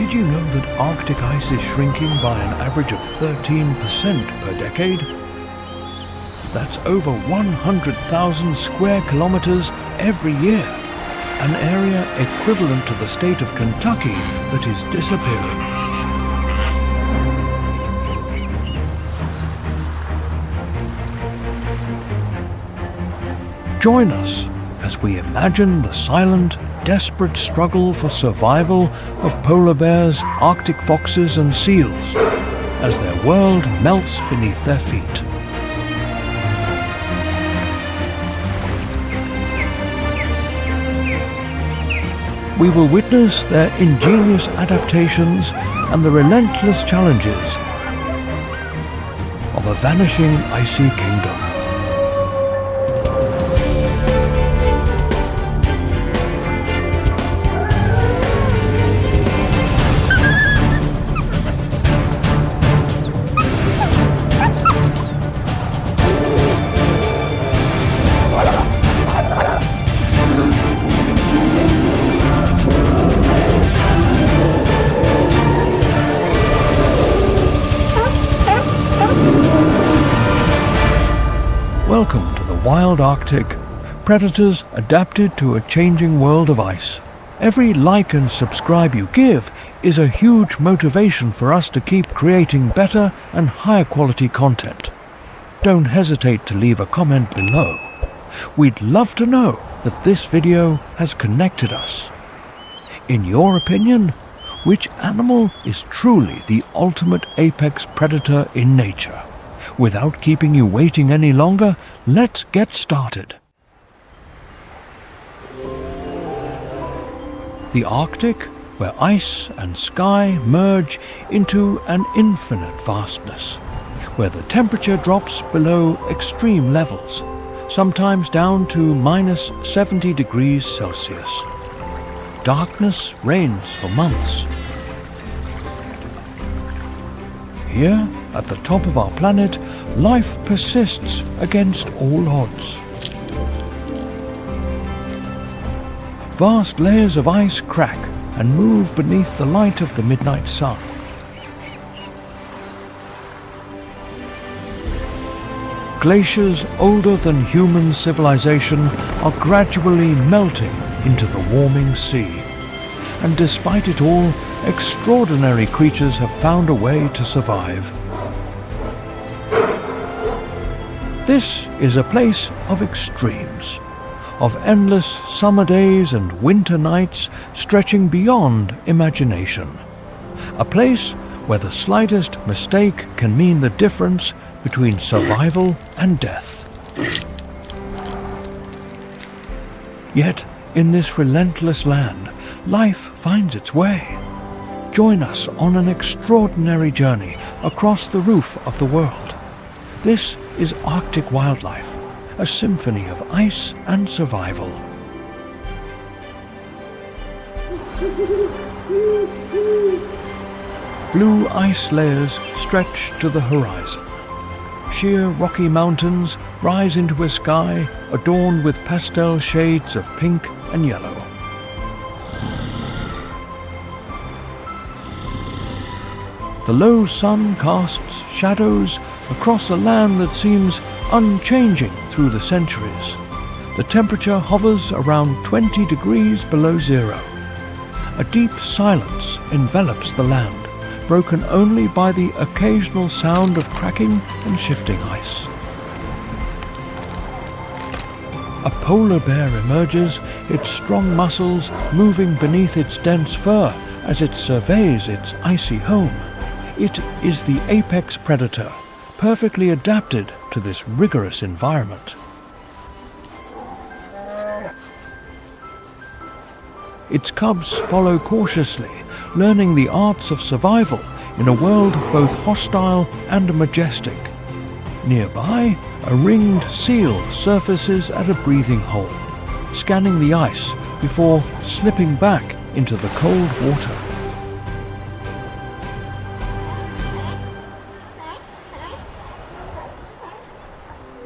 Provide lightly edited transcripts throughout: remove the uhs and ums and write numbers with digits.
Did you know that Arctic ice is shrinking by an average of 13% per decade? That's over 100,000 square kilometers every year, an area equivalent to the state of Kentucky that is disappearing. Join us as we imagine the silent, desperate struggle for survival of polar bears, Arctic foxes and seals as their world melts beneath their feet. We will witness their ingenious adaptations and the relentless challenges of a vanishing icy kingdom. Welcome to the wild Arctic, predators adapted to a changing world of ice. Every like and subscribe you give is a huge motivation for us to keep creating better and higher quality content. Don't hesitate to leave a comment below. We'd love to know that this video has connected us. In your opinion, which animal is truly the ultimate apex predator in nature? Without keeping you waiting any longer, let's get started. The Arctic, where ice and sky merge into an infinite vastness, where the temperature drops below extreme levels, sometimes down to minus 70 degrees Celsius. Darkness reigns for months. Here, at the top of our planet, life persists against all odds. Vast layers of ice crack and move beneath the light of the midnight sun. Glaciers older than human civilization are gradually melting into the warming sea. And despite it all, extraordinary creatures have found a way to survive. This is a place of extremes, of endless summer days and winter nights stretching beyond imagination. A place where the slightest mistake can mean the difference between survival and death. Yet, in this relentless land, life finds its way. Join us on an extraordinary journey across the roof of the world. This is Arctic wildlife, a symphony of ice and survival. Blue ice layers stretch to the horizon. Sheer rocky mountains rise into a sky adorned with pastel shades of pink and yellow. The low sun casts shadows across a land that seems unchanging through the centuries. The temperature hovers around 20 degrees below zero. A deep silence envelops the land, broken only by the occasional sound of cracking and shifting ice. A polar bear emerges, its strong muscles moving beneath its dense fur as it surveys its icy home. It is the apex predator, perfectly adapted to this rigorous environment. Its cubs follow cautiously, learning the arts of survival in a world both hostile and majestic. Nearby, a ringed seal surfaces at a breathing hole, scanning the ice before slipping back into the cold water.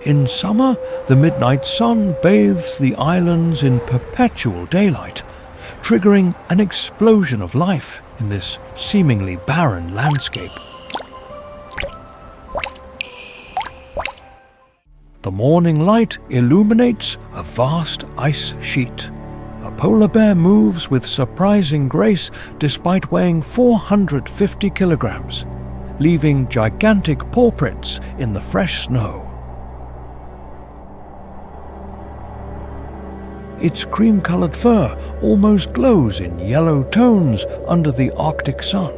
In summer, the midnight sun bathes the islands in perpetual daylight, triggering an explosion of life in this seemingly barren landscape. The morning light illuminates a vast ice sheet. A polar bear moves with surprising grace despite weighing 450 kilograms, leaving gigantic paw prints in the fresh snow. Its cream-colored fur almost glows in yellow tones under the Arctic sun.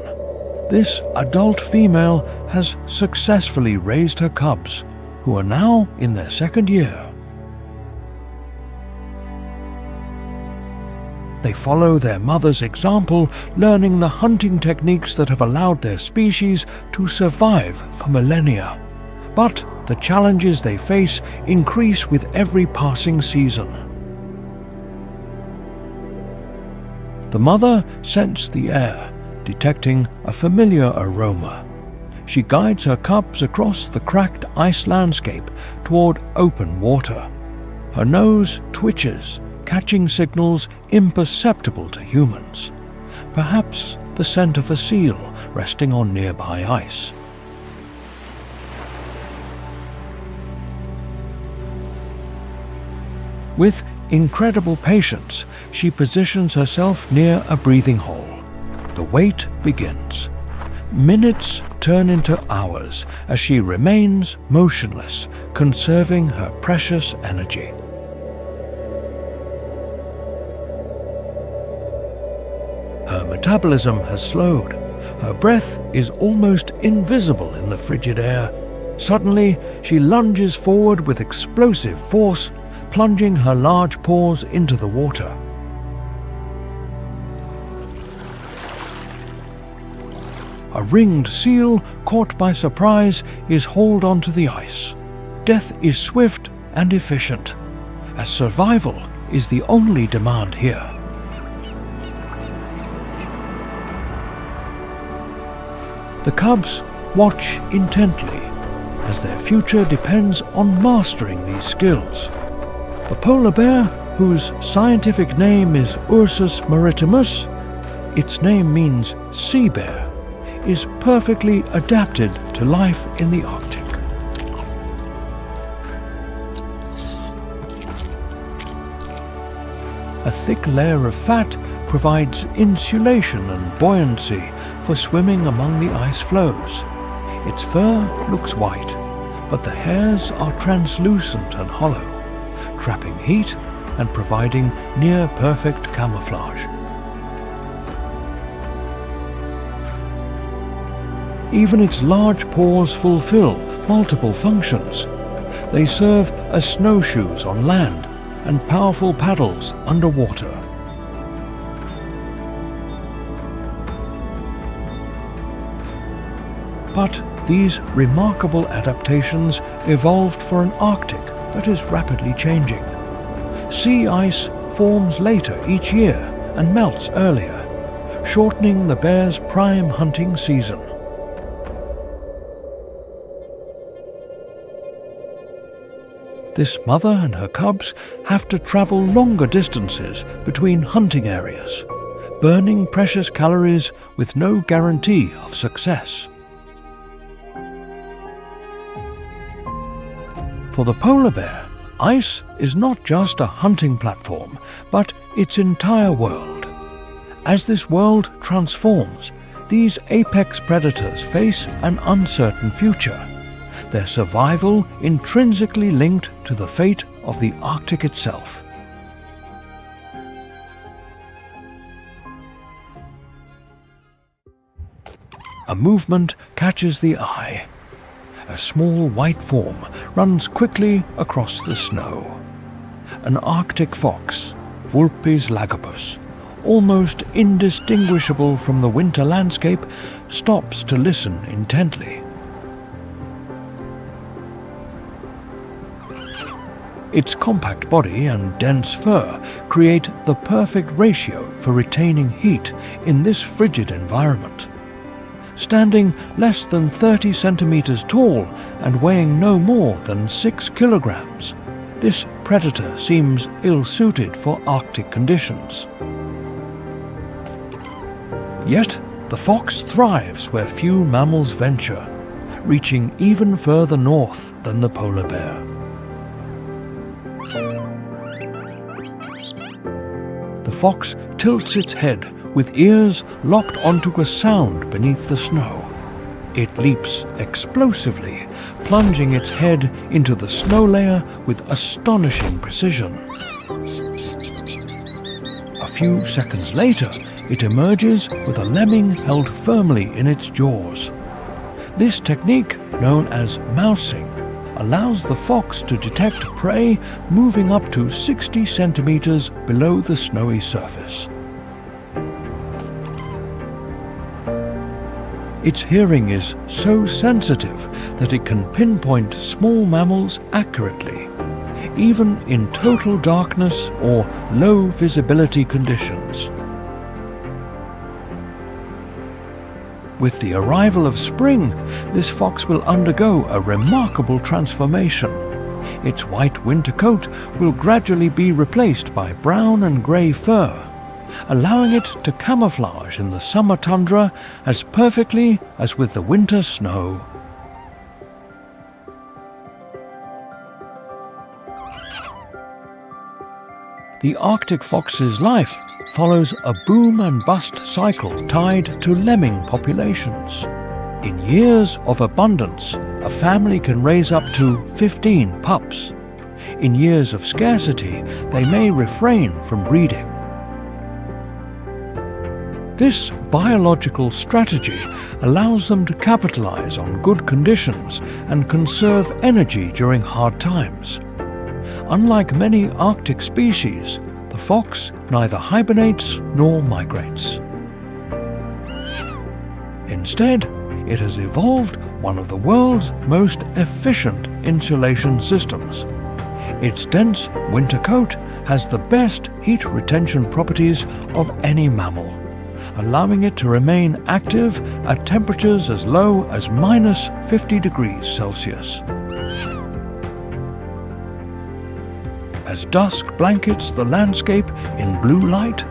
This adult female has successfully raised her cubs, who are now in their second year. They follow their mother's example, learning the hunting techniques that have allowed their species to survive for millennia. But the challenges they face increase with every passing season. The mother scents the air, detecting a familiar aroma. She guides her cubs across the cracked ice landscape toward open water. Her nose twitches, catching signals imperceptible to humans. Perhaps the scent of a seal resting on nearby ice. With incredible patience, she positions herself near a breathing hole. The wait begins. Minutes turn into hours as she remains motionless, conserving her precious energy. Her metabolism has slowed. Her breath is almost invisible in the frigid air. Suddenly, she lunges forward with explosive force, plunging her large paws into the water. A ringed seal, caught by surprise, is hauled onto the ice. Death is swift and efficient, as survival is the only demand here. The cubs watch intently, as their future depends on mastering these skills. The polar bear, whose scientific name is Ursus maritimus, its name means sea bear, is perfectly adapted to life in the Arctic. A thick layer of fat provides insulation and buoyancy for swimming among the ice floes. Its fur looks white, but the hairs are translucent and hollow, trapping heat and providing near-perfect camouflage. Even its large paws fulfill multiple functions. They serve as snowshoes on land and powerful paddles underwater. But these remarkable adaptations evolved for an Arctic that is rapidly changing. Sea ice forms later each year and melts earlier, shortening the bear's prime hunting season. This mother and her cubs have to travel longer distances between hunting areas, burning precious calories with no guarantee of success. For the polar bear, ice is not just a hunting platform, but its entire world. As this world transforms, these apex predators face an uncertain future, their survival intrinsically linked to the fate of the Arctic itself. A movement catches the eye. A small white form runs quickly across the snow. An Arctic fox, Vulpes lagopus, almost indistinguishable from the winter landscape, stops to listen intently. Its compact body and dense fur create the perfect ratio for retaining heat in this frigid environment. Standing less than 30 centimeters tall and weighing no more than 6 kilograms, this predator seems ill-suited for Arctic conditions. Yet, the fox thrives where few mammals venture, reaching even further north than the polar bear. The fox tilts its head with ears locked onto a sound beneath the snow. It leaps explosively, plunging its head into the snow layer with astonishing precision. A few seconds later, it emerges with a lemming held firmly in its jaws. This technique, known as mousing, allows the fox to detect prey moving up to 60 centimeters below the snowy surface. Its hearing is so sensitive that it can pinpoint small mammals accurately, even in total darkness or low visibility conditions. With the arrival of spring, this fox will undergo a remarkable transformation. Its white winter coat will gradually be replaced by brown and grey fur, allowing it to camouflage in the summer tundra as perfectly as with the winter snow. The Arctic fox's life follows a boom and bust cycle tied to lemming populations. In years of abundance, a family can raise up to 15 pups. In years of scarcity, they may refrain from breeding. This biological strategy allows them to capitalize on good conditions and conserve energy during hard times. Unlike many Arctic species, the fox neither hibernates nor migrates. Instead, it has evolved one of the world's most efficient insulation systems. Its dense winter coat has the best heat retention properties of any mammal, allowing it to remain active at temperatures as low as minus 50 degrees Celsius. As dusk blankets the landscape in blue light,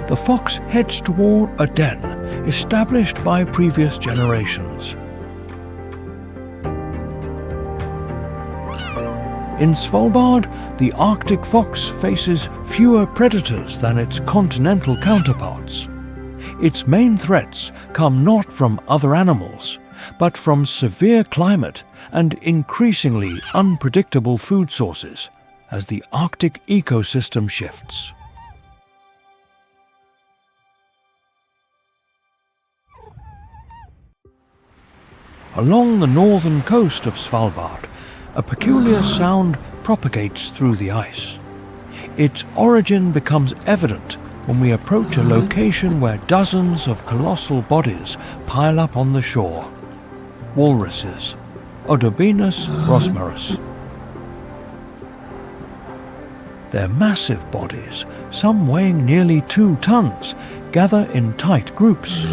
the fox heads toward a den established by previous generations. In Svalbard, the Arctic fox faces fewer predators than its continental counterparts. Its main threats come not from other animals, but from severe climate and increasingly unpredictable food sources as the Arctic ecosystem shifts. Along the northern coast of Svalbard, a peculiar sound propagates through the ice. Its origin becomes evident when we approach a location where dozens of colossal bodies pile up on the shore. Walruses, Odobinus rosmarus. Their massive bodies, some weighing nearly 2 tons, gather in tight groups.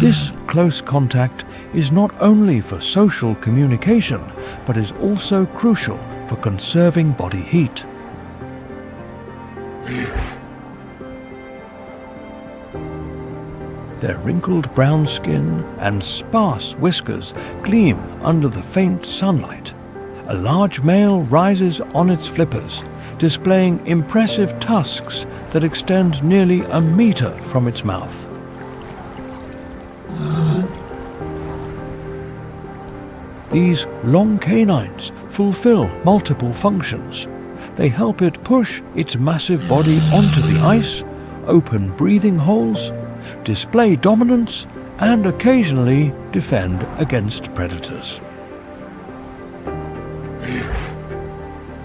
This close contact is not only for social communication, but is also crucial for conserving body heat. Their wrinkled brown skin and sparse whiskers gleam under the faint sunlight. A large male rises on its flippers, displaying impressive tusks that extend nearly a meter from its mouth. These long canines fulfill multiple functions. They help it push its massive body onto the ice, open breathing holes, display dominance, and occasionally defend against predators.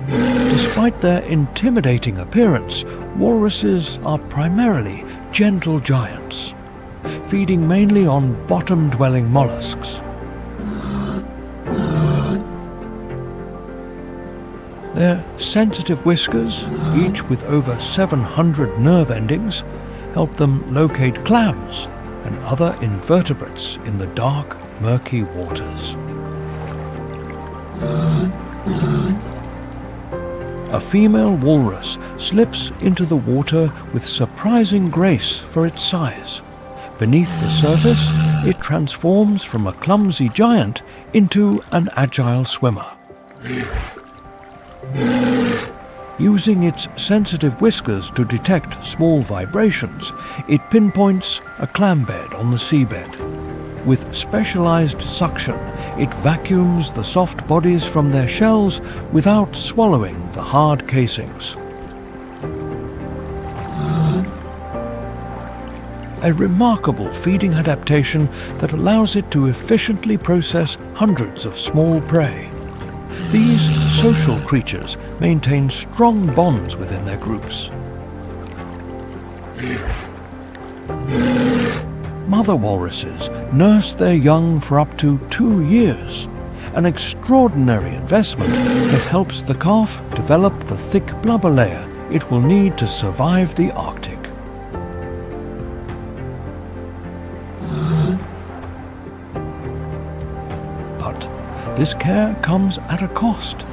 Despite their intimidating appearance, walruses are primarily gentle giants, feeding mainly on bottom-dwelling mollusks. Their sensitive whiskers, each with over 700 nerve endings, help them locate clams and other invertebrates in the dark, murky waters. A female walrus slips into the water with surprising grace for its size, Beneath the surface, it transforms from a clumsy giant into an agile swimmer. Using its sensitive whiskers to detect small vibrations, it pinpoints a clam bed on the seabed. With specialized suction, it vacuums the soft bodies from their shells without swallowing the hard casings. A remarkable feeding adaptation that allows it to efficiently process hundreds of small prey. These social creatures maintain strong bonds within their groups. Mother walruses nurse their young for up to 2 years, an extraordinary investment that helps the calf develop the thick blubber layer it will need to survive the Arctic. But this care comes at a cost.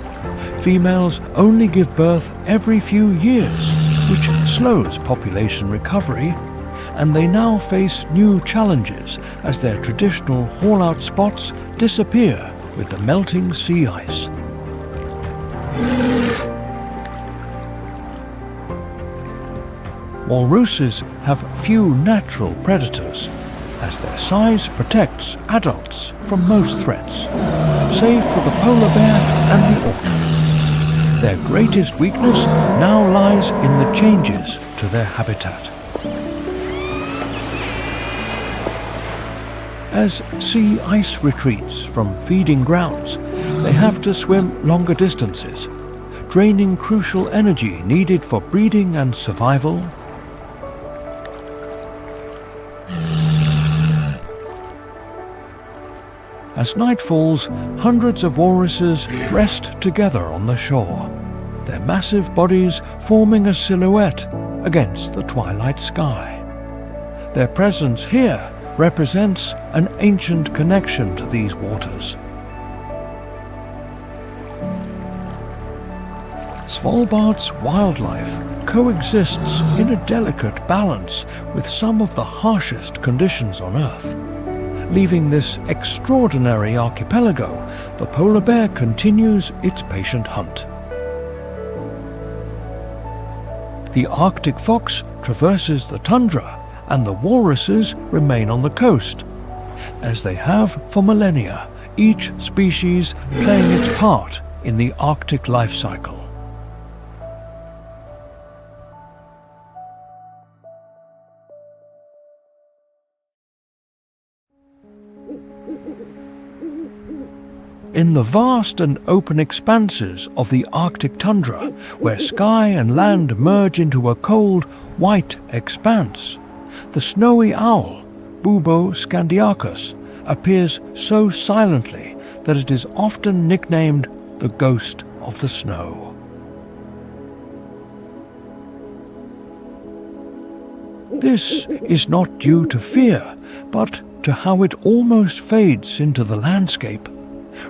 Females only give birth every few years, which slows population recovery, and they now face new challenges as their traditional haul-out spots disappear with the melting sea ice. Walruses have few natural predators, as their size protects adults from most threats, save for the polar bear and the orca. Their greatest weakness now lies in the changes to their habitat. As sea ice retreats from feeding grounds, they have to swim longer distances, draining crucial energy needed for breeding and survival. As night falls, hundreds of walruses rest together on the shore, their massive bodies forming a silhouette against the twilight sky. Their presence here represents an ancient connection to these waters. Svalbard's wildlife coexists in a delicate balance with some of the harshest conditions on Earth. Leaving this extraordinary archipelago, the polar bear continues its patient hunt. The Arctic fox traverses the tundra, and the walruses remain on the coast, as they have for millennia, each species playing its part in the Arctic life cycle. In the vast and open expanses of the Arctic tundra, where sky and land merge into a cold, white expanse, the snowy owl, Bubo scandiacus, appears so silently that it is often nicknamed the ghost of the snow. This is not due to fear, but to how it almost fades into the landscape,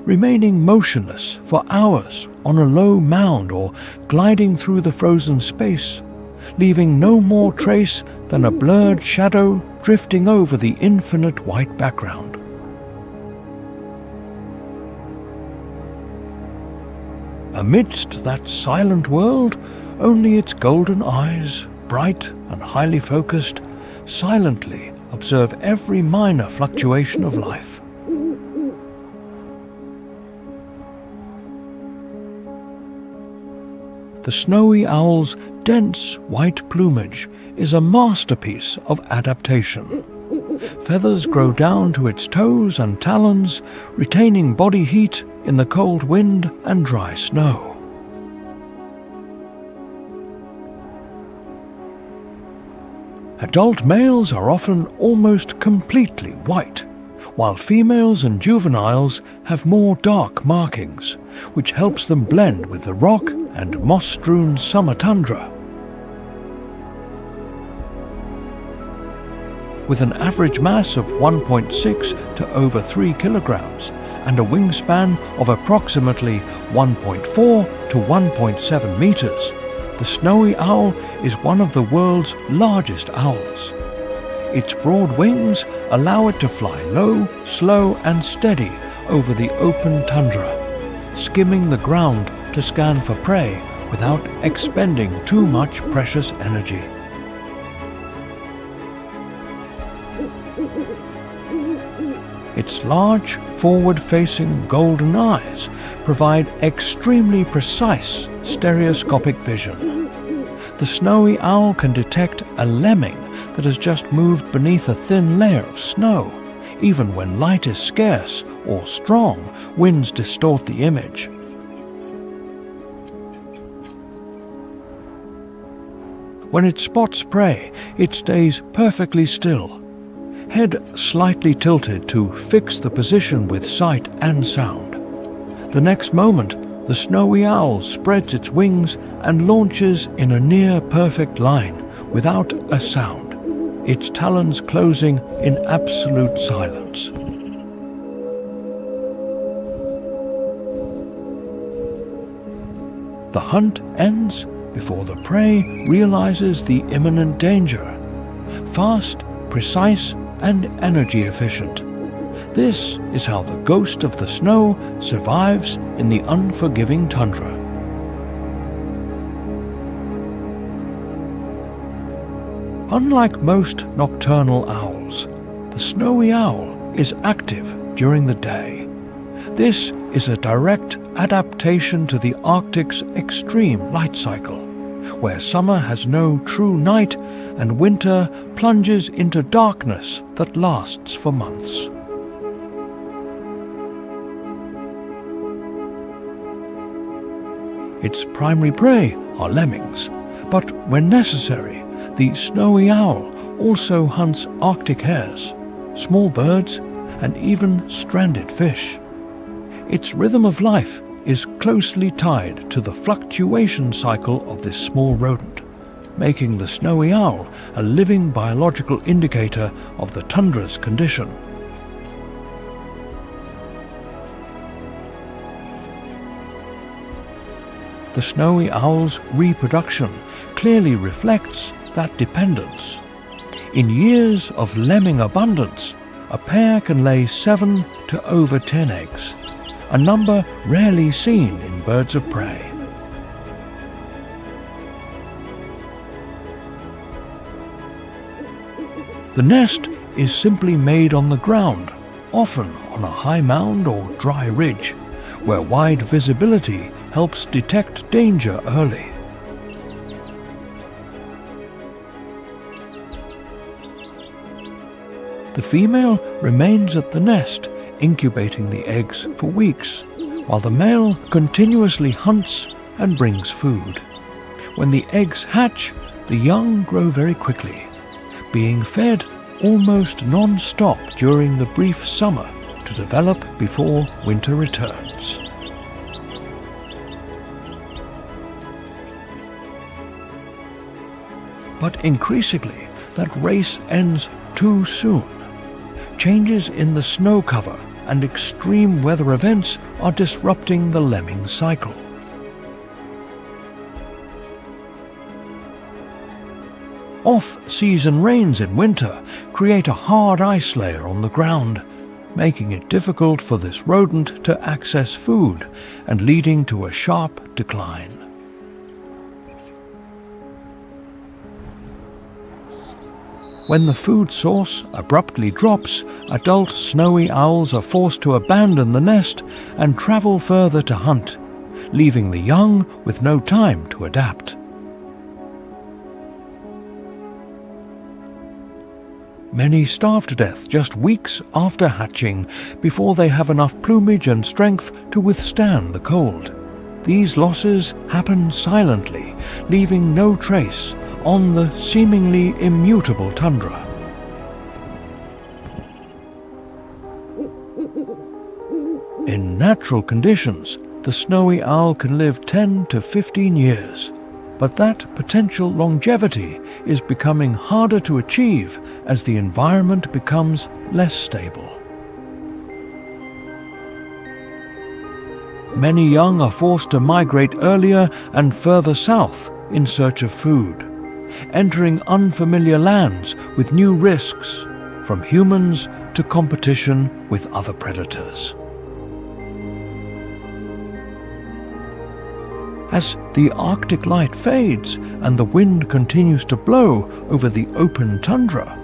remaining motionless for hours on a low mound or gliding through the frozen space, leaving no more trace than a blurred shadow drifting over the infinite white background. Amidst that silent world, only its golden eyes, bright and highly focused, silently observe every minor fluctuation of life. The snowy owl's dense white plumage is a masterpiece of adaptation. Feathers grow down to its toes and talons, retaining body heat in the cold wind and dry snow. Adult males are often almost completely white, while females and juveniles have more dark markings, which helps them blend with the rock and moss-strewn summer tundra. With an average mass of 1.6 to over 3 kilograms and a wingspan of approximately 1.4 to 1.7 meters, the snowy owl is one of the world's largest owls. Its broad wings allow it to fly low, slow and steady over the open tundra, skimming the ground to scan for prey without expending too much precious energy. Its large, forward-facing golden eyes provide extremely precise stereoscopic vision. The snowy owl can detect a lemming that has just moved beneath a thin layer of snow. Even when light is scarce or strong, winds distort the image. When it spots prey, it stays perfectly still, head slightly tilted to fix the position with sight and sound. The next moment, the snowy owl spreads its wings and launches in a near-perfect line without a sound, its talons closing in absolute silence. The hunt ends before the prey realizes the imminent danger. Fast, precise, and energy efficient. This is how the ghost of the snow survives in the unforgiving tundra. Unlike most nocturnal owls, the snowy owl is active during the day. This is a direct adaptation to the Arctic's extreme light cycle, where summer has no true night and winter plunges into darkness that lasts for months. Its primary prey are lemmings, but when necessary, the snowy owl also hunts Arctic hares, small birds, and even stranded fish. Its rhythm of life is closely tied to the fluctuation cycle of this small rodent, making the snowy owl a living biological indicator of the tundra's condition. The snowy owl's reproduction clearly reflects that dependence. In years of lemming abundance, a pair can lay 7 to over 10 eggs, a number rarely seen in birds of prey. The nest is simply made on the ground, often on a high mound or dry ridge, where wide visibility helps detect danger early. The female remains at the nest, incubating the eggs for weeks, while the male continuously hunts and brings food. When the eggs hatch, the young grow very quickly, being fed almost non-stop during the brief summer to develop before winter returns. But increasingly, that race ends too soon. Changes in the snow cover and extreme weather events are disrupting the lemming cycle. Off-season rains in winter create a hard ice layer on the ground, making it difficult for this rodent to access food and leading to a sharp decline. When the food source abruptly drops, adult snowy owls are forced to abandon the nest and travel further to hunt, leaving the young with no time to adapt. Many starve to death just weeks after hatching before they have enough plumage and strength to withstand the cold. These losses happen silently, leaving no trace on the seemingly immutable tundra. In natural conditions, the snowy owl can live 10 to 15 years, but that potential longevity is becoming harder to achieve as the environment becomes less stable. Many young are forced to migrate earlier and further south in search of food. entering unfamiliar lands with new risks, from humans to competition with other predators. As the Arctic light fades and the wind continues to blow over the open tundra,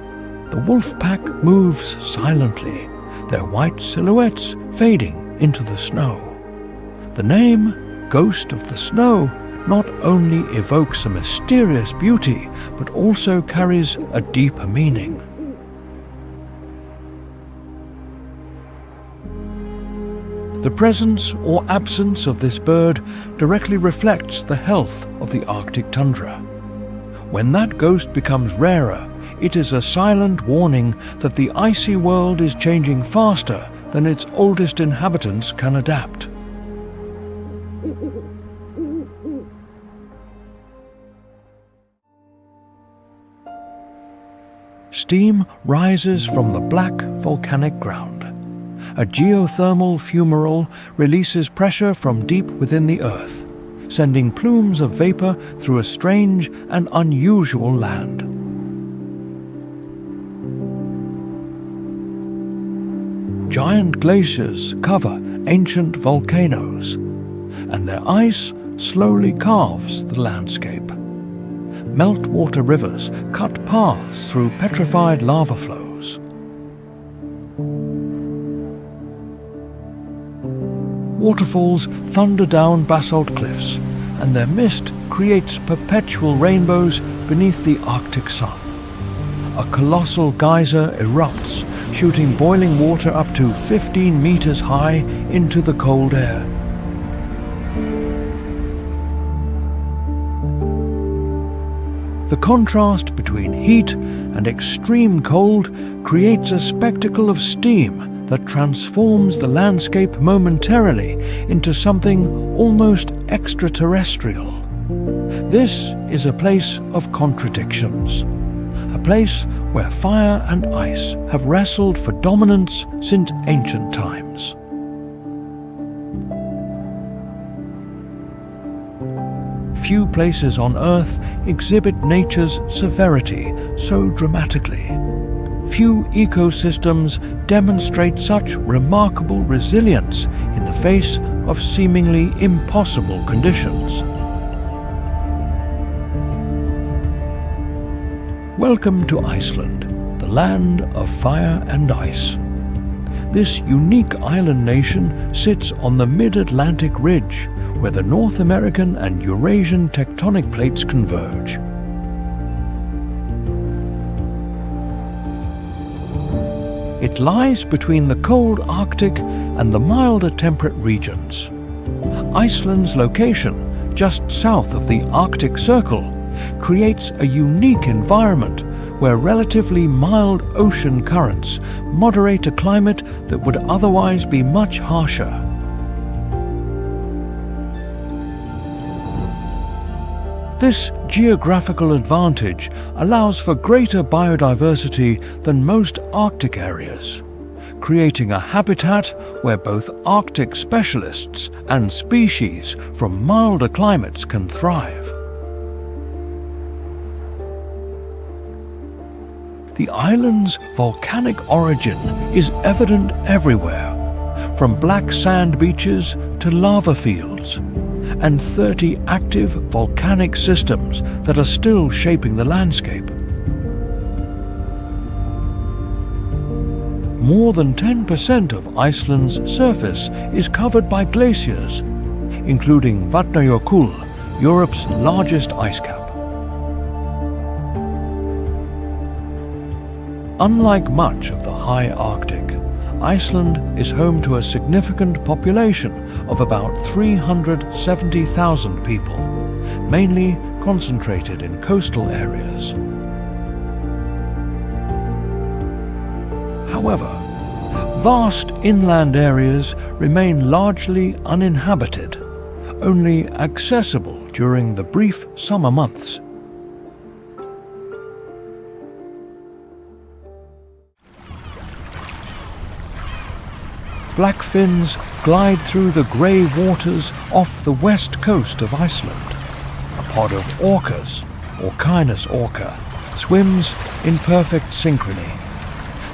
the wolf pack moves silently, their white silhouettes fading into the snow. The name, Ghost of the Snow, not only evokes a mysterious beauty, but also carries a deeper meaning. The presence or absence of this bird directly reflects the health of the Arctic tundra. When that ghost becomes rarer, it is a silent warning that the icy world is changing faster than its oldest inhabitants can adapt. Steam rises from the black volcanic ground. A geothermal fumarole releases pressure from deep within the earth, sending plumes of vapor through a strange and unusual land. Giant glaciers cover ancient volcanoes, and their ice slowly carves the landscape. Meltwater rivers cut paths through petrified lava flows. Waterfalls thunder down basalt cliffs, and their mist creates perpetual rainbows beneath the Arctic sun. A colossal geyser erupts, shooting boiling water up to 15 meters high into the cold air. The contrast between heat and extreme cold creates a spectacle of steam that transforms the landscape momentarily into something almost extraterrestrial. This is a place of contradictions, a place where fire and ice have wrestled for dominance since ancient times. Few places on Earth exhibit nature's severity so dramatically. Few ecosystems demonstrate such remarkable resilience in the face of seemingly impossible conditions. Welcome to Iceland, the land of fire and ice. This unique island nation sits on the mid-Atlantic ridge, where the North American and Eurasian tectonic plates converge. It lies between the cold Arctic and the milder temperate regions. Iceland's location, just south of the Arctic Circle, creates a unique environment where relatively mild ocean currents moderate a climate that would otherwise be much harsher. This geographical advantage allows for greater biodiversity than most Arctic areas, creating a habitat where both Arctic specialists and species from milder climates can thrive. The island's volcanic origin is evident everywhere, from black sand beaches to lava fields, and 30 active volcanic systems that are still shaping the landscape. More than 10% of Iceland's surface is covered by glaciers, including Vatnajökull, Europe's largest ice cap. Unlike much of the high Arctic, Iceland is home to a significant population of about 370,000 people, mainly concentrated in coastal areas. However, vast inland areas remain largely uninhabited, only accessible during the brief summer months. Blackfins glide through the grey waters off the west coast of Iceland. A pod of orcas, or Canis orca, swims in perfect synchrony.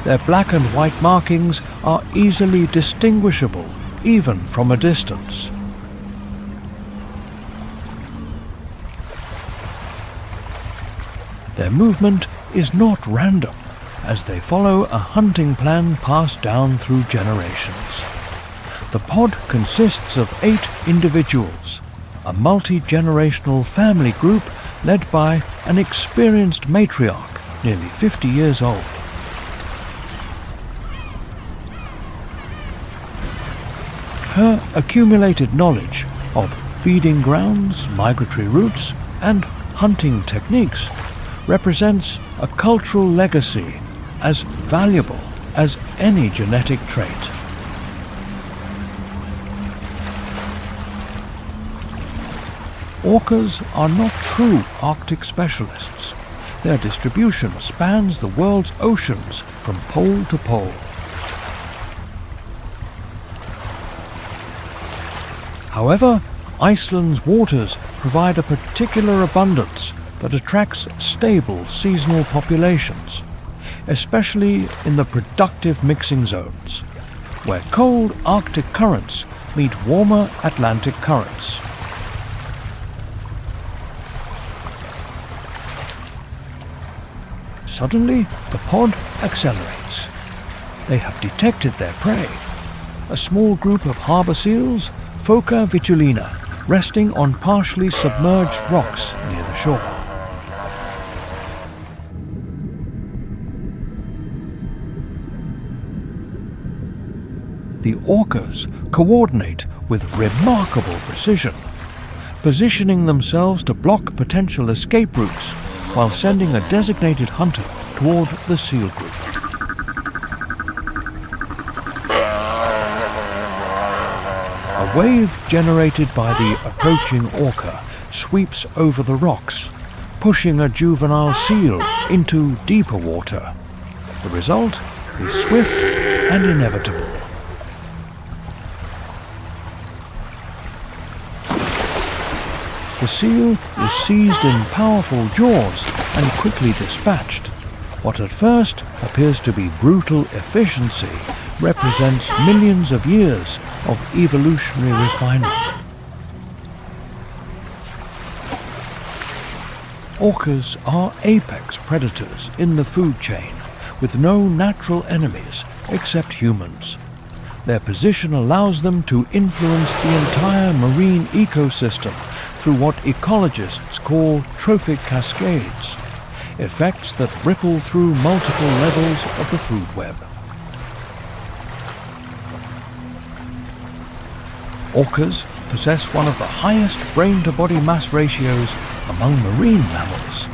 Their black and white markings are easily distinguishable, even from a distance. Their movement is not random, as they follow a hunting plan passed down through generations. The pod consists of 8 individuals, a multi-generational family group led by an experienced matriarch, nearly 50 years old. Her accumulated knowledge of feeding grounds, migratory routes, and hunting techniques represents a cultural legacy as valuable as any genetic trait. Orcas are not true Arctic specialists. Their distribution spans the world's oceans from pole to pole. However, Iceland's waters provide a particular abundance that attracts stable seasonal populations, especially in the productive mixing zones, where cold Arctic currents meet warmer Atlantic currents. Suddenly, the pod accelerates. They have detected their prey, a small group of harbour seals, Phoca vitulina, resting on partially submerged rocks near the shore. The orcas coordinate with remarkable precision, positioning themselves to block potential escape routes while sending a designated hunter toward the seal group. A wave generated by the approaching orca sweeps over the rocks, pushing a juvenile seal into deeper water. The result is swift and inevitable. The seal is seized in powerful jaws and quickly dispatched. What at first appears to be brutal efficiency represents millions of years of evolutionary refinement. Orcas are apex predators in the food chain, with no natural enemies except humans. Their position allows them to influence the entire marine ecosystem through what ecologists call trophic cascades, effects that ripple through multiple levels of the food web. Orcas possess one of the highest brain-to-body mass ratios among marine mammals.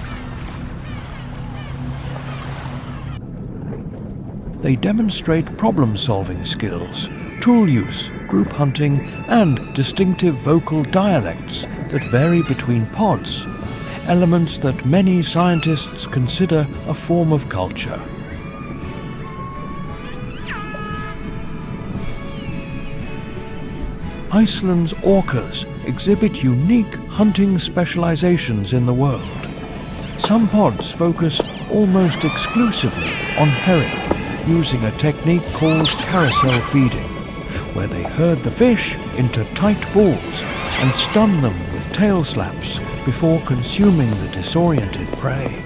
They demonstrate problem-solving skills, tool use, group hunting, and distinctive vocal dialects that vary between pods, elements that many scientists consider a form of culture. Iceland's orcas exhibit unique hunting specializations in the world. Some pods focus almost exclusively on herring, using a technique called carousel feeding, where they herd the fish into tight balls and stun them with tail slaps before consuming the disoriented prey.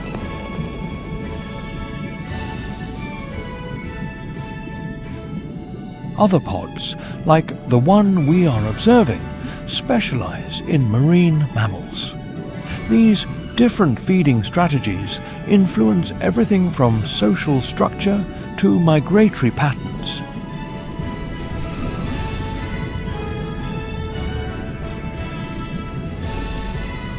Other pods, like the one we are observing, specialize in marine mammals. These different feeding strategies influence everything from social structure to migratory patterns.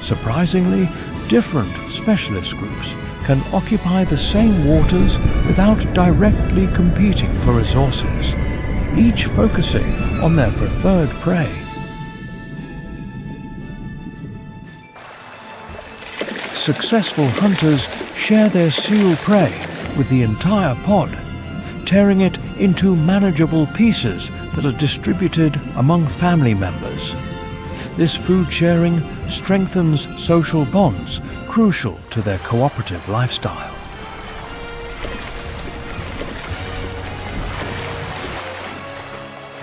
Surprisingly, different specialist groups can occupy the same waters without directly competing for resources, each focusing on their preferred prey. Successful hunters share their seal prey with the entire pod, tearing it into manageable pieces that are distributed among family members. This food sharing strengthens social bonds crucial to their cooperative lifestyle.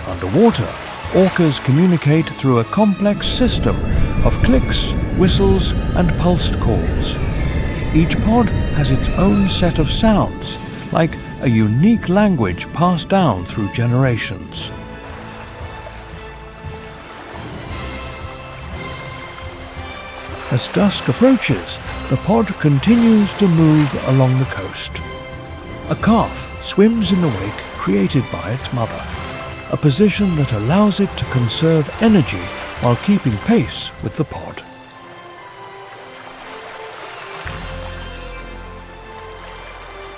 Underwater, orcas communicate through a complex system of clicks, whistles, and pulsed calls. Each pod has its own set of sounds, like a unique language passed down through generations. As dusk approaches, the pod continues to move along the coast. A calf swims in the wake created by its mother, a position that allows it to conserve energy while keeping pace with the pod.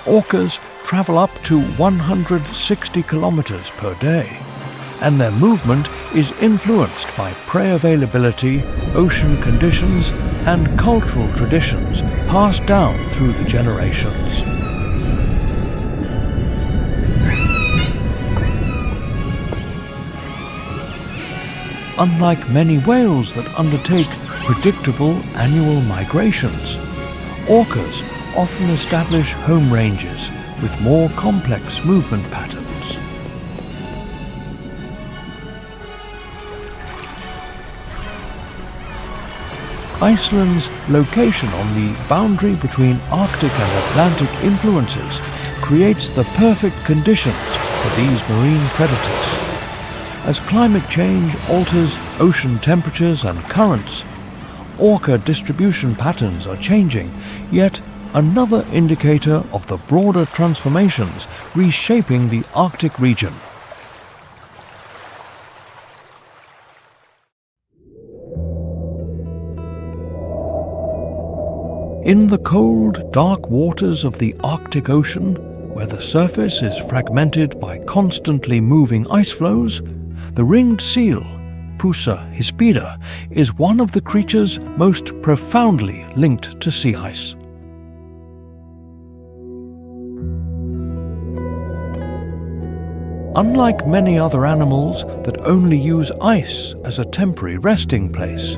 Orcas travel up to 160 kilometers per day, and their movement is influenced by prey availability, ocean conditions, and cultural traditions passed down through the generations. Unlike many whales that undertake predictable annual migrations, orcas often establish home ranges with more complex movement patterns. Iceland's location on the boundary between Arctic and Atlantic influences creates the perfect conditions for these marine predators. As climate change alters ocean temperatures and currents, orca distribution patterns are changing, yet another indicator of the broader transformations reshaping the Arctic region. In the cold, dark waters of the Arctic Ocean, where the surface is fragmented by constantly moving ice floes, the ringed seal, Pusa hispida, is one of the creatures most profoundly linked to sea ice. Unlike many other animals that only use ice as a temporary resting place,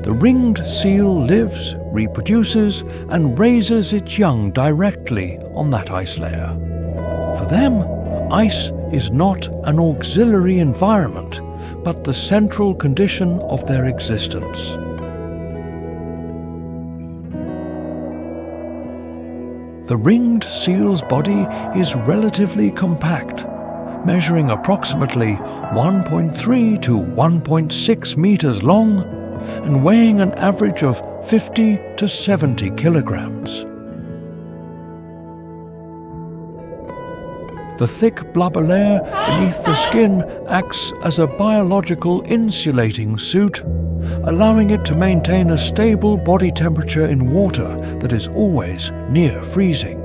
the ringed seal lives, reproduces, and raises its young directly on that ice layer. For them, ice is not an auxiliary environment, but the central condition of their existence. The ringed seal's body is relatively compact, measuring approximately 1.3 to 1.6 meters long and weighing an average of 50 to 70 kilograms. The thick blubber layer beneath the skin acts as a biological insulating suit, allowing it to maintain a stable body temperature in water that is always near freezing.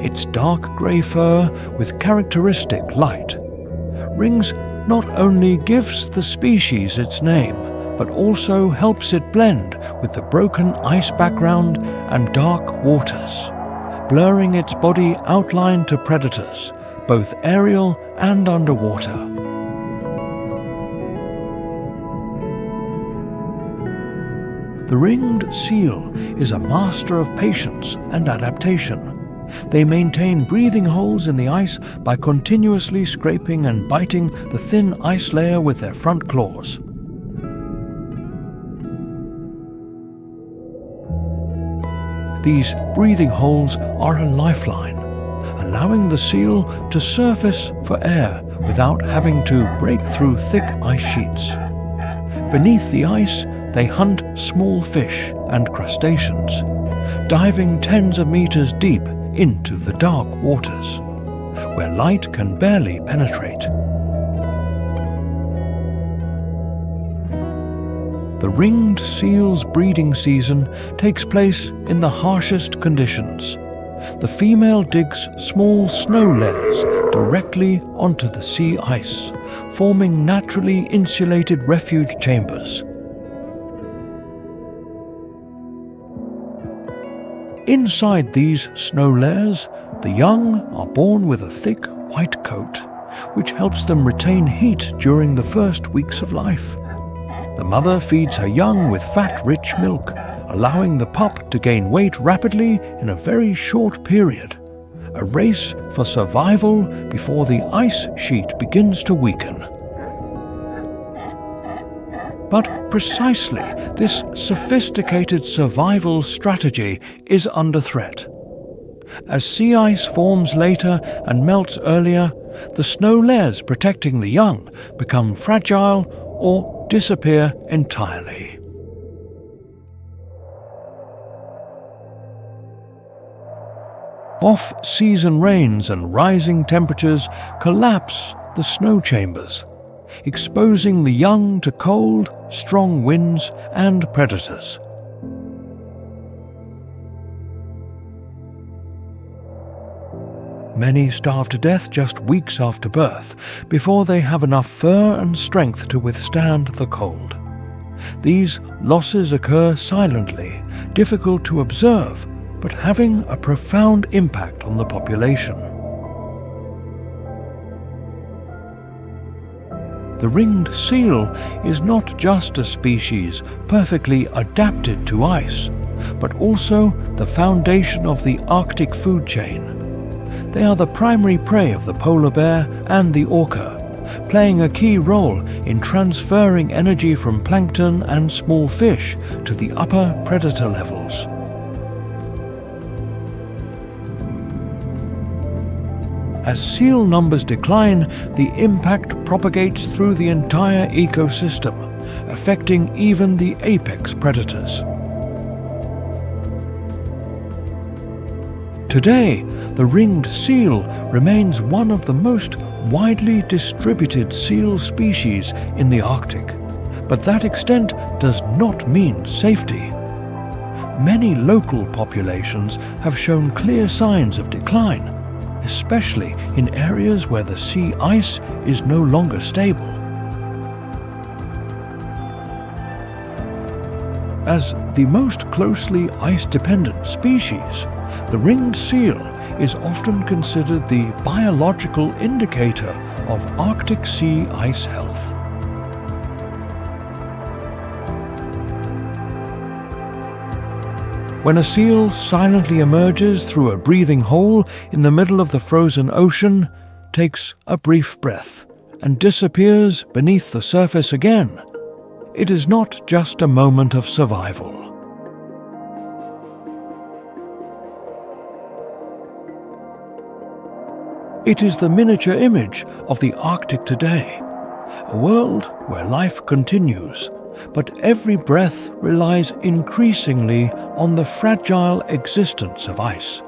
Its dark grey fur with characteristic light rings not only gives the species its name, but also helps it blend with the broken ice background and dark waters, blurring its body outline to predators, both aerial and underwater. The ringed seal is a master of patience and adaptation. They maintain breathing holes in the ice by continuously scraping and biting the thin ice layer with their front claws. These breathing holes are a lifeline, allowing the seal to surface for air without having to break through thick ice sheets. Beneath the ice, they hunt small fish and crustaceans, diving tens of meters deep into the dark waters, where light can barely penetrate. The ringed seal's breeding season takes place in the harshest conditions. The female digs small snow layers directly onto the sea ice, forming naturally insulated refuge chambers. Inside these snow layers, the young are born with a thick white coat, which helps them retain heat during the first weeks of life. The mother feeds her young with fat-rich milk, allowing the pup to gain weight rapidly in a very short period. A race for survival before the ice sheet begins to weaken. But precisely this sophisticated survival strategy is under threat. As sea ice forms later and melts earlier, the snow layers protecting the young become fragile or disappear entirely. Off-season rains and rising temperatures collapse the snow chambers, exposing the young to cold, strong winds and predators. Many starve to death just weeks after birth, before they have enough fur and strength to withstand the cold. These losses occur silently, difficult to observe, but having a profound impact on the population. The ringed seal is not just a species perfectly adapted to ice, but also the foundation of the Arctic food chain. They are the primary prey of the polar bear and the orca, playing a key role in transferring energy from plankton and small fish to the upper predator levels. As seal numbers decline, the impact propagates through the entire ecosystem, affecting even the apex predators. Today, the ringed seal remains one of the most widely distributed seal species in the Arctic, but that extent does not mean safety. Many local populations have shown clear signs of decline, especially in areas where the sea ice is no longer stable. As the most closely ice-dependent species, the ringed seal is often considered the biological indicator of Arctic sea ice health. When a seal silently emerges through a breathing hole in the middle of the frozen ocean, takes a brief breath, and disappears beneath the surface again, it is not just a moment of survival. It is the miniature image of the Arctic today, a world where life continues, but every breath relies increasingly on the fragile existence of ice.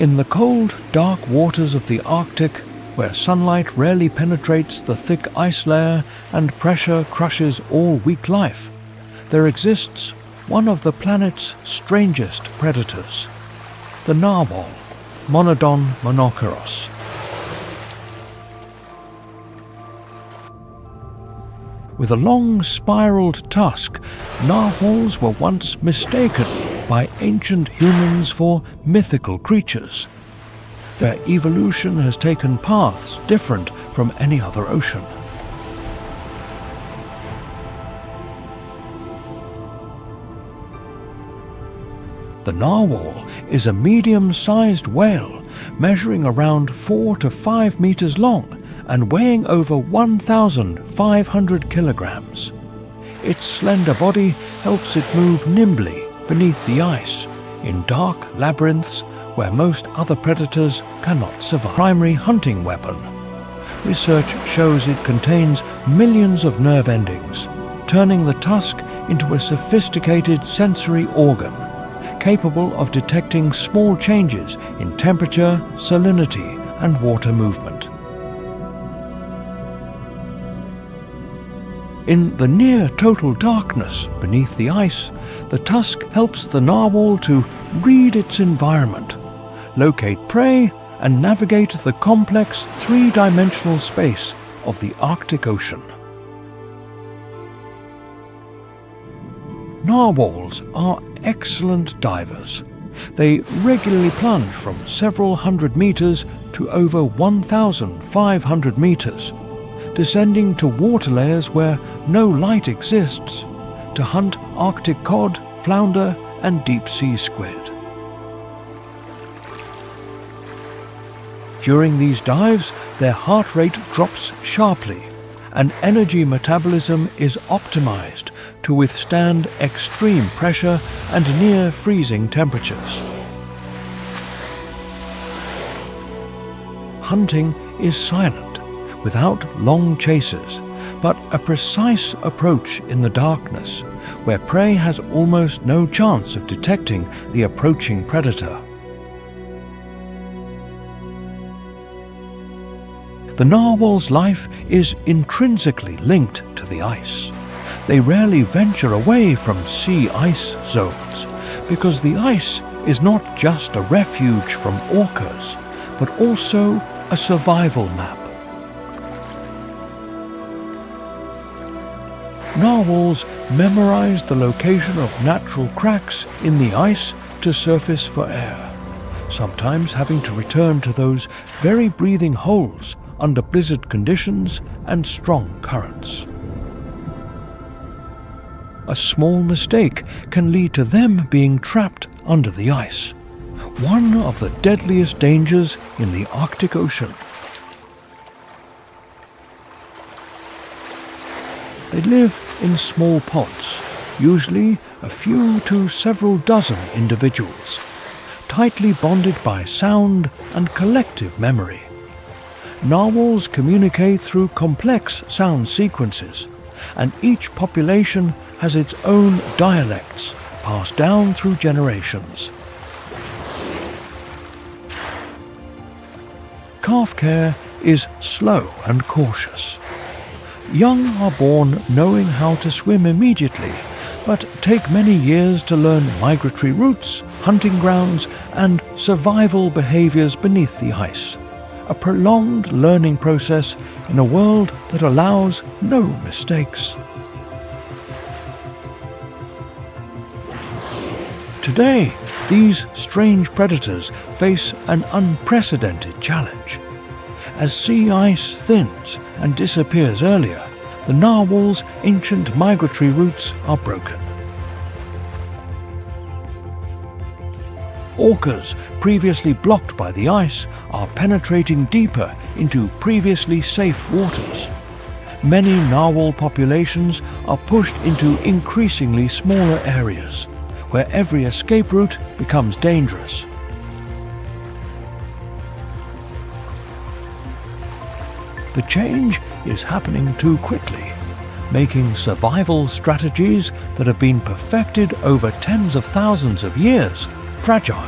In the cold, dark waters of the Arctic, where sunlight rarely penetrates the thick ice layer and pressure crushes all weak life, there exists one of the planet's strangest predators, the narwhal, Monodon monoceros. With a long spiraled tusk, narwhals were once mistaken by ancient humans for mythical creatures. Their evolution has taken paths different from any other ocean. The narwhal is a medium-sized whale measuring around 4 to 5 meters long and weighing over 1,500 kilograms. Its slender body helps it move nimbly beneath the ice, in dark labyrinths where most other predators cannot survive. Primary hunting weapon. Research shows it contains millions of nerve endings, turning the tusk into a sophisticated sensory organ, capable of detecting small changes in temperature, salinity, and water movement. In the near-total darkness beneath the ice, the tusk helps the narwhal to read its environment, locate prey, and navigate the complex three-dimensional space of the Arctic Ocean. Narwhals are excellent divers. They regularly plunge from several hundred meters to over 1,500 meters, descending to water layers where no light exists, to hunt Arctic cod, flounder, and deep-sea squid. During these dives, their heart rate drops sharply, and energy metabolism is optimized to withstand extreme pressure and near-freezing temperatures. Hunting is silent, without long chases, but a precise approach in the darkness, where prey has almost no chance of detecting the approaching predator. The narwhal's life is intrinsically linked to the ice. They rarely venture away from sea ice zones, because the ice is not just a refuge from orcas, but also a survival map. Narwhals memorize the location of natural cracks in the ice to surface for air, sometimes having to return to those very breathing holes under blizzard conditions and strong currents. A small mistake can lead to them being trapped under the ice, one of the deadliest dangers in the Arctic Ocean. They live in small pods, usually a few to several dozen individuals, tightly bonded by sound and collective memory. Narwhals communicate through complex sound sequences, and each population has its own dialects passed down through generations. Calf care is slow and cautious. Young are born knowing how to swim immediately, but take many years to learn migratory routes, hunting grounds, and survival behaviors beneath the ice. A prolonged learning process in a world that allows no mistakes. Today, these strange predators face an unprecedented challenge. As sea ice thins and disappears earlier, the narwhal's ancient migratory routes are broken. Orcas, previously blocked by the ice, are penetrating deeper into previously safe waters. Many narwhal populations are pushed into increasingly smaller areas, where every escape route becomes dangerous. The change is happening too quickly, making survival strategies that have been perfected over tens of thousands of years fragile.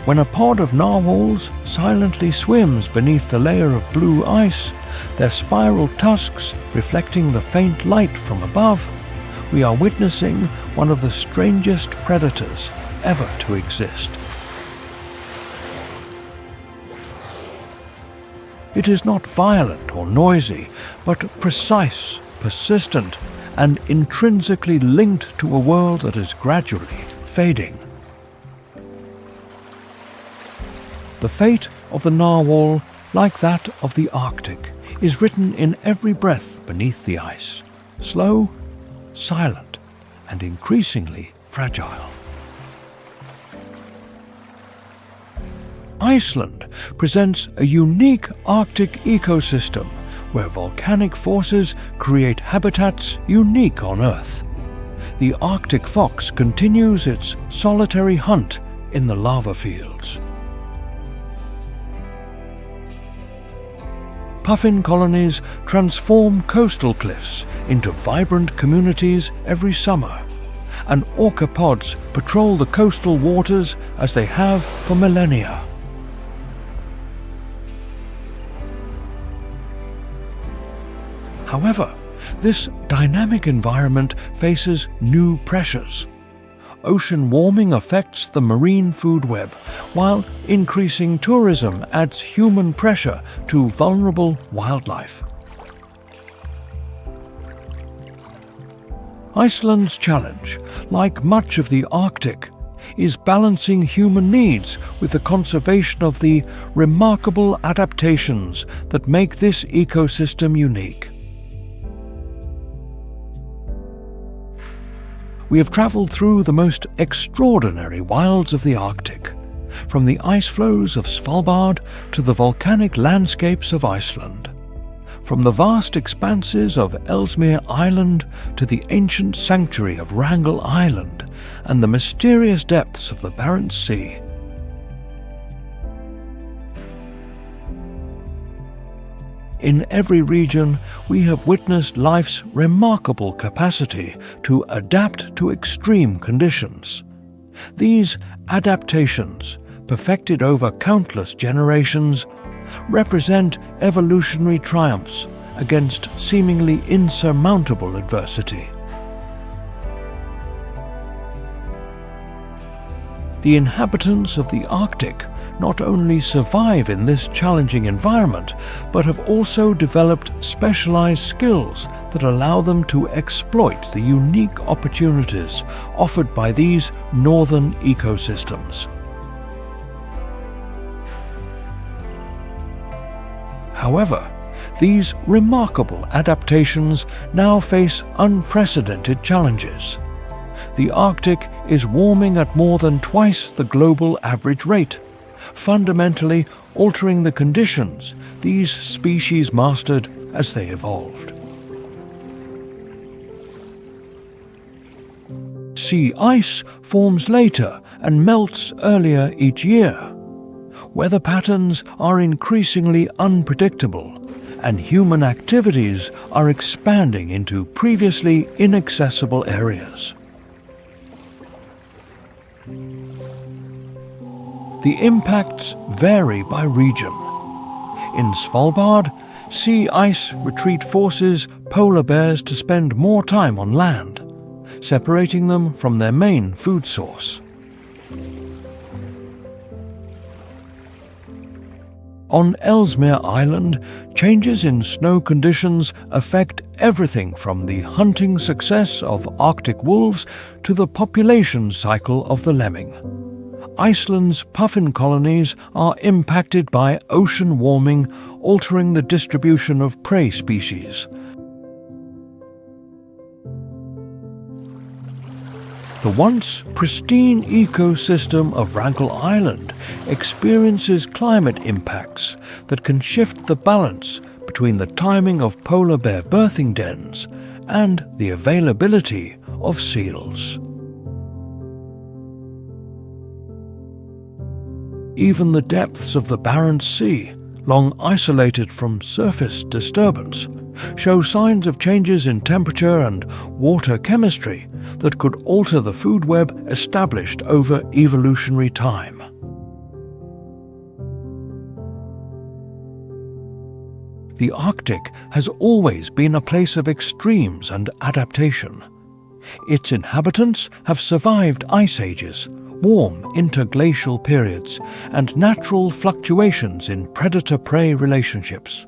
When a pod of narwhals silently swims beneath the layer of blue ice, their spiral tusks reflecting the faint light from above, we are witnessing one of the strangest predators ever to exist. It is not violent or noisy, but precise, persistent, and intrinsically linked to a world that is gradually fading. The fate of the narwhal, like that of the Arctic, is written in every breath beneath the ice, slow, silent, and increasingly fragile. Iceland presents a unique Arctic ecosystem where volcanic forces create habitats unique on Earth. The Arctic fox continues its solitary hunt in the lava fields. Puffin colonies transform coastal cliffs into vibrant communities every summer, and orca pods patrol the coastal waters as they have for millennia. However, this dynamic environment faces new pressures. Ocean warming affects the marine food web, while increasing tourism adds human pressure to vulnerable wildlife. Iceland's challenge, like much of the Arctic, is balancing human needs with the conservation of the remarkable adaptations that make this ecosystem unique. We have travelled through the most extraordinary wilds of the Arctic, from the ice floes of Svalbard to the volcanic landscapes of Iceland, from the vast expanses of Ellesmere Island to the ancient sanctuary of Wrangel Island and the mysterious depths of the Barents Sea. In every region, we have witnessed life's remarkable capacity to adapt to extreme conditions. These adaptations, perfected over countless generations, represent evolutionary triumphs against seemingly insurmountable adversity. The inhabitants of the Arctic not only survive in this challenging environment, but have also developed specialized skills that allow them to exploit the unique opportunities offered by these northern ecosystems. However, these remarkable adaptations now face unprecedented challenges. The Arctic is warming at more than twice the global average rate, fundamentally altering the conditions these species mastered as they evolved. Sea ice forms later and melts earlier each year. Weather patterns are increasingly unpredictable, and human activities are expanding into previously inaccessible areas. The impacts vary by region. In Svalbard, sea ice retreat forces polar bears to spend more time on land, separating them from their main food source. On Ellesmere Island, changes in snow conditions affect everything from the hunting success of Arctic wolves to the population cycle of the lemming. Iceland's puffin colonies are impacted by ocean warming, altering the distribution of prey species. The once pristine ecosystem of Wrangel Island experiences climate impacts that can shift the balance between the timing of polar bear birthing dens and the availability of seals. Even the depths of the Barents Sea, long isolated from surface disturbance, show signs of changes in temperature and water chemistry that could alter the food web established over evolutionary time. The Arctic has always been a place of extremes and adaptation. Its inhabitants have survived ice ages, warm interglacial periods, and natural fluctuations in predator-prey relationships.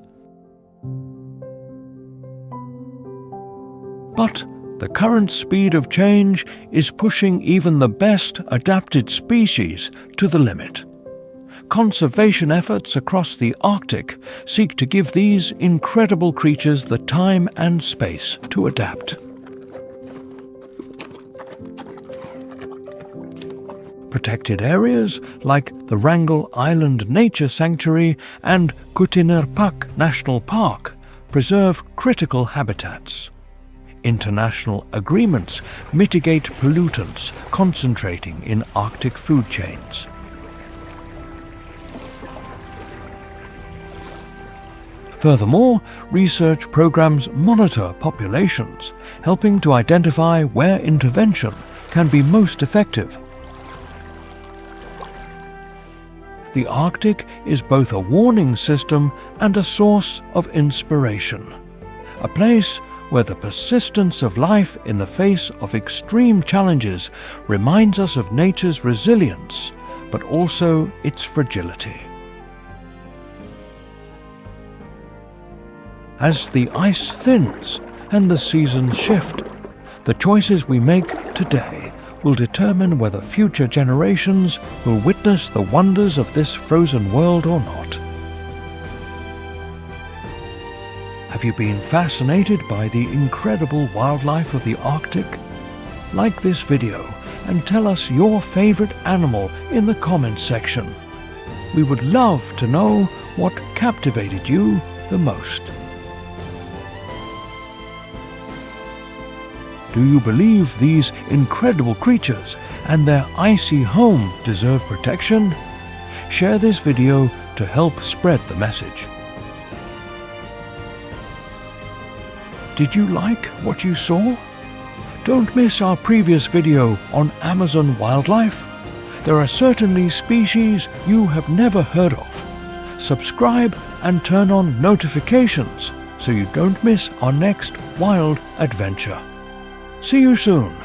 But the current speed of change is pushing even the best adapted species to the limit. Conservation efforts across the Arctic seek to give these incredible creatures the time and space to adapt. Protected areas like the Wrangel Island Nature Sanctuary and Kuttinnerpak National Park preserve critical habitats. International agreements mitigate pollutants concentrating in Arctic food chains. Furthermore, research programs monitor populations, helping to identify where intervention can be most effective. The Arctic is both a warning system and a source of inspiration, a place where the persistence of life in the face of extreme challenges reminds us of nature's resilience, but also its fragility. As the ice thins and the seasons shift, the choices we make today will determine whether future generations will witness the wonders of this frozen world or not. Have you been fascinated by the incredible wildlife of the Arctic? Like this video and tell us your favorite animal in the comments section. We would love to know what captivated you the most. Do you believe these incredible creatures and their icy home deserve protection? Share this video to help spread the message. Did you like what you saw? Don't miss our previous video on Amazon wildlife. There are certainly species you have never heard of. Subscribe and turn on notifications so you don't miss our next wild adventure. See you soon.